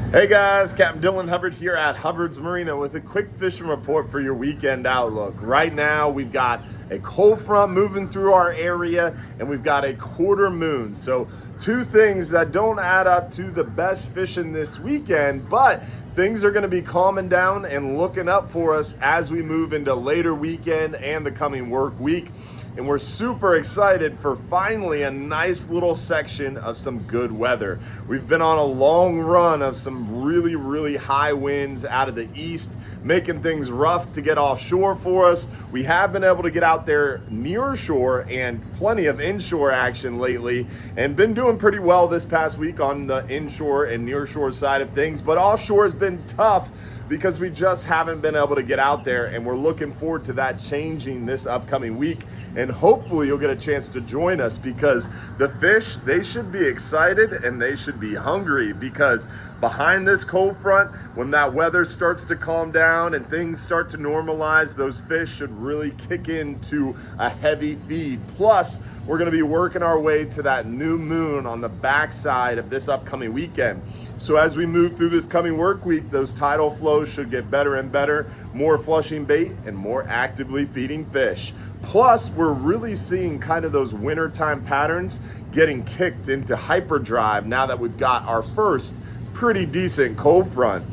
Hey guys, Captain Hubbard here at Hubbard's Marina with a quick fishing report for your weekend outlook. Right now we've got a cold front moving through our area and we've got a quarter moon. So two things that don't add up to the best fishing this weekend, but things are going to be calming down and looking up for us as we move into later weekend and the coming work week. And we're super excited for finally a nice little section of some good weather. We've been on a long run of some really high winds out of the east, making things rough to get offshore for us. We have been able to get out there near shore and plenty of inshore action lately, and been doing pretty well this past week on the inshore and near shore side of things. But offshore has been tough because we just haven't been able to get out there, and we're looking forward to that changing this upcoming week. And hopefully you'll get a chance to join us, because the fish, they should be excited and they should be hungry, because behind this cold front, when that weather starts to calm down and things start to normalize, those fish should really kick into a heavy feed. Plus, we're gonna be working our way to that new moon on the backside of this upcoming weekend. So as we move through this coming work week, those tidal flows should get better and better, more flushing bait and more actively feeding fish. Plus, we're really seeing kind of those wintertime patterns getting kicked into hyperdrive now that we've got our first pretty decent cold front.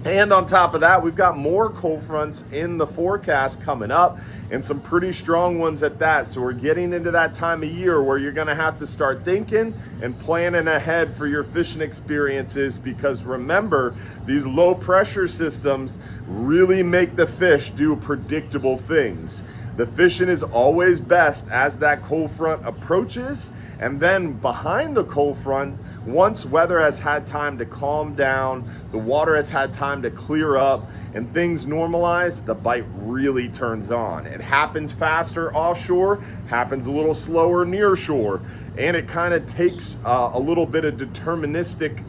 And on top of that, we've got more cold fronts in the forecast coming up, and some pretty strong ones at that. So we're getting into that time of year where you're gonna have to start thinking and planning ahead for your fishing experiences, because remember, these low pressure systems really make the fish do predictable things. The fishing is always best as that cold front approaches, and then behind the cold front, once weather has had time to calm down, the water has had time to clear up, and things normalize, the bite really turns on. It happens faster offshore, happens a little slower near shore, and it kind of takes a little bit of deterministic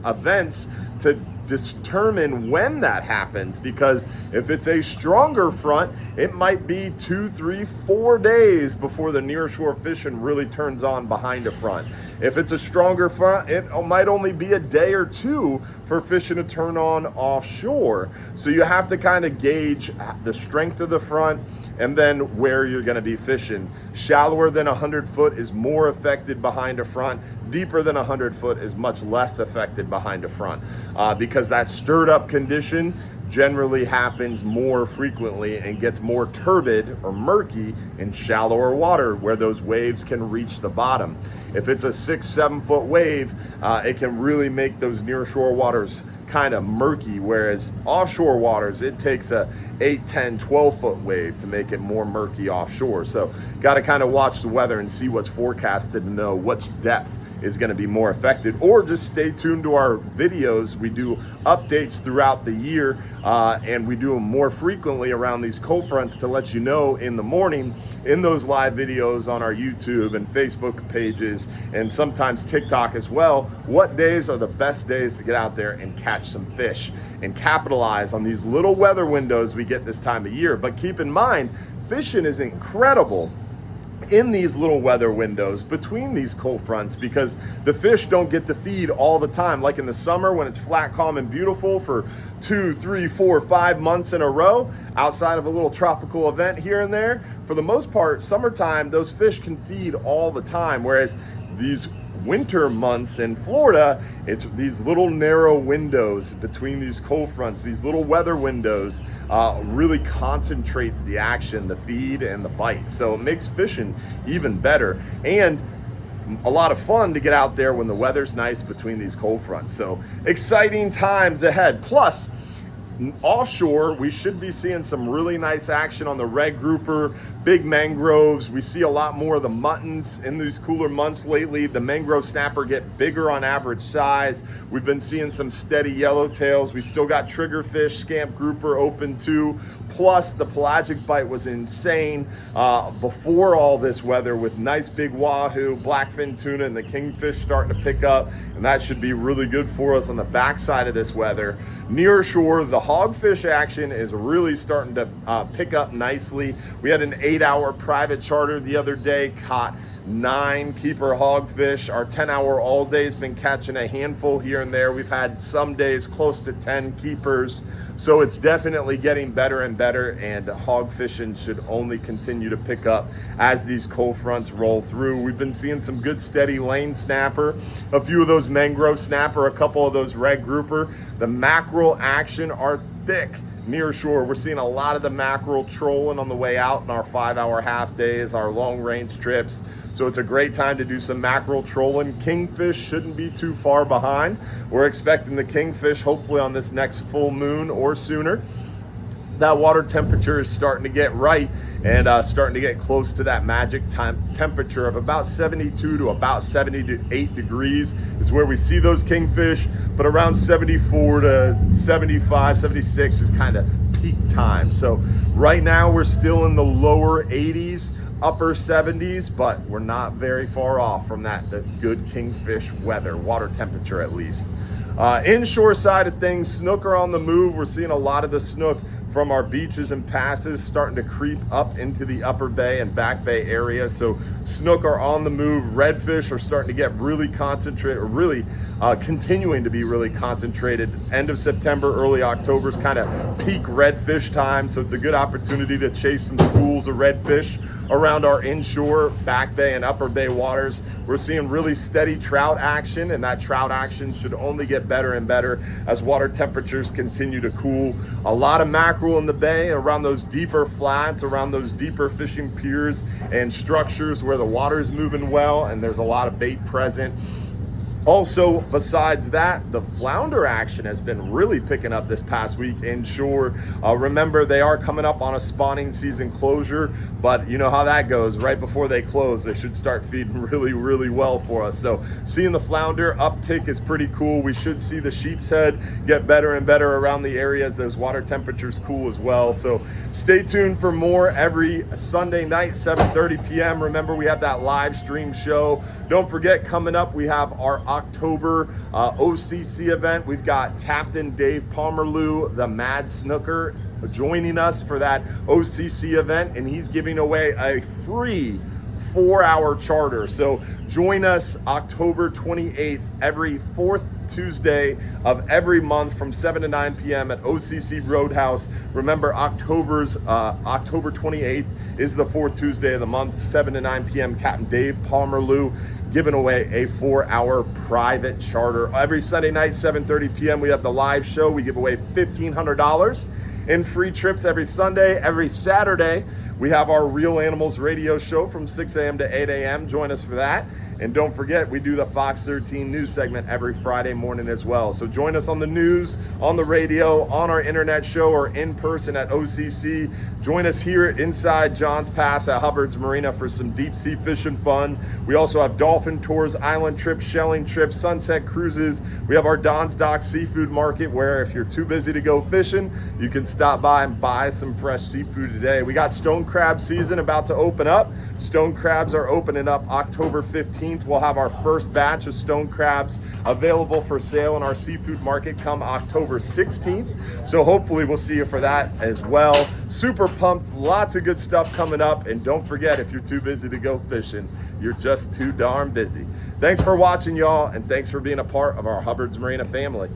events to determine when that happens, because if it's a stronger front, it might be 2, 3, 4 days before the nearshore fishing really turns on behind a front. If it's a stronger front, it might only be a day or two for fishing to turn on offshore. So you have to kind of gauge the strength of the front and then where you're going to be fishing. Shallower than 100 foot is more affected behind a front. Deeper than 100 foot is much less affected behind a front, because that stirred up condition generally happens more frequently and gets more turbid or murky in shallower water where those waves can reach the bottom. If it's a 6-7 foot wave, it can really make those nearshore waters kind of murky, whereas offshore waters, it takes a 8, 10, 12 foot wave to make it more murky offshore. So got to kind of watch the weather and see what's forecasted to know which depth is going to be more affected, or just stay tuned to our videos. We do updates throughout the year, and we do them more frequently around these cold fronts to let you know in the morning in those live videos on our YouTube and Facebook pages, and sometimes TikTok as well, what days are the best days to get out there and catch some fish and capitalize on these little weather windows we get this time of year. But keep in mind, fishing is incredible in these little weather windows between these cold fronts, because the fish don't get to feed all the time. Like in the summer when it's flat, calm, and beautiful for 2, 3, 4, 5 months in a row, outside of a little tropical event here and there, for the most part, summertime, those fish can feed all the time. Whereas these winter months in Florida, it's these little narrow windows between these cold fronts, these little weather windows, really concentrates the action, the feed, and the bite. So it makes fishing even better and a lot of fun to get out there when the weather's nice between these cold fronts. So exciting times ahead. Plus, offshore, we should be seeing some really nice action on the red grouper, big mangroves. We see a lot more of the muttons in these cooler months lately. The mangrove snapper get bigger on average size. We've been seeing some steady yellowtails. We still got triggerfish, scamp grouper open too. Plus, the pelagic bite was insane before all this weather, with nice big wahoo, blackfin tuna, and the kingfish starting to pick up. And that should be really good for us on the backside of this weather. Near shore, the hogfish action is really starting to pick up nicely. We had an 8 8-hour private charter the other day, caught 9 keeper hogfish. Our 10-hour all day's been catching a handful here and there. We've had some days close to 10 keepers. So it's definitely getting better and better, and hog fishing should only continue to pick up as these cold fronts roll through. We've been seeing some good steady lane snapper, a few of those mangrove snapper, a couple of those red grouper. The mackerel action are thick near shore. We're seeing a lot of the mackerel trolling on the way out in our 5-hour half days, our long range trips. So it's a great time to do some mackerel trolling. Kingfish shouldn't be too far behind. We're expecting the kingfish hopefully on this next full moon or sooner. That water temperature is starting to get right and starting to get close to that magic temperature of about 72 to about 78 degrees is where we see those kingfish, but around 74 to 75, 76 is kind of peak time. So right now we're still in the lower 80s, upper 70s, but we're not very far off from that good kingfish weather, water temperature at least. Inshore side of things, snook are on the move. We're seeing a lot of the snook from our beaches and passes starting to creep up into the upper bay and back bay area. So snook are on the move. Redfish are starting to get really concentrated, or really continuing to be really concentrated. End of September, early October is kind of peak redfish time. So it's a good opportunity to chase some schools of redfish around our inshore, back bay, and upper bay waters. We're seeing really steady trout action, and that trout action should only get better and better as water temperatures continue to cool. A lot of mackerel in the bay around those deeper flats, around those deeper fishing piers and structures where the water is moving well and there's a lot of bait present. Also, besides that, the flounder action has been really picking up this past week inshore. Remember, they are coming up on a spawning season closure, but you know how that goes. Right before they close, they should start feeding really, really well for us. So seeing the flounder uptick is pretty cool. We should see the sheep's head get better and better around the area as those water temperatures cool as well. So stay tuned for more every Sunday night, 7:30 p.m. Remember, we have that live stream show. Don't forget, coming up, we have our October OCC event. We've got Captain Dave Pomerleau, the Mad Snooker, joining us for that OCC event, and he's giving away a free 4-hour charter. So join us October 28th, every 4th Tuesday of every month from 7 to 9 p.m. at OCC Roadhouse. Remember, October 28th is the 4th Tuesday of the month, 7 to 9 p.m. Captain Dave Pomerleau giving away a 4-hour private charter. Every Sunday night, 7:30 p.m. we have the live show. We give away $1,500 in free trips every Sunday. Every Saturday, we have our Real Animals radio show from 6 a.m. to 8 a.m. Join us for that. And don't forget, we do the Fox 13 news segment every Friday morning as well. So join us on the news, on the radio, on our internet show, or in person at OCC. Join us here inside John's Pass at Hubbard's Marina for some deep sea fishing fun. We also have dolphin tours, island trips, shelling trips, sunset cruises. We have our Don's Dock seafood market where if you're too busy to go fishing, you can stop by and buy some fresh seafood today. We got stone crab season about to open up. Stone crabs are opening up October 15th. We'll have our first batch of stone crabs available for sale in our seafood market come October 16th. So hopefully we'll see you for that as well. Super pumped, lots of good stuff coming up. And don't forget, if you're too busy to go fishing, you're just too darn busy. Thanks for watching, y'all, and thanks for being a part of our Hubbard's Marina family.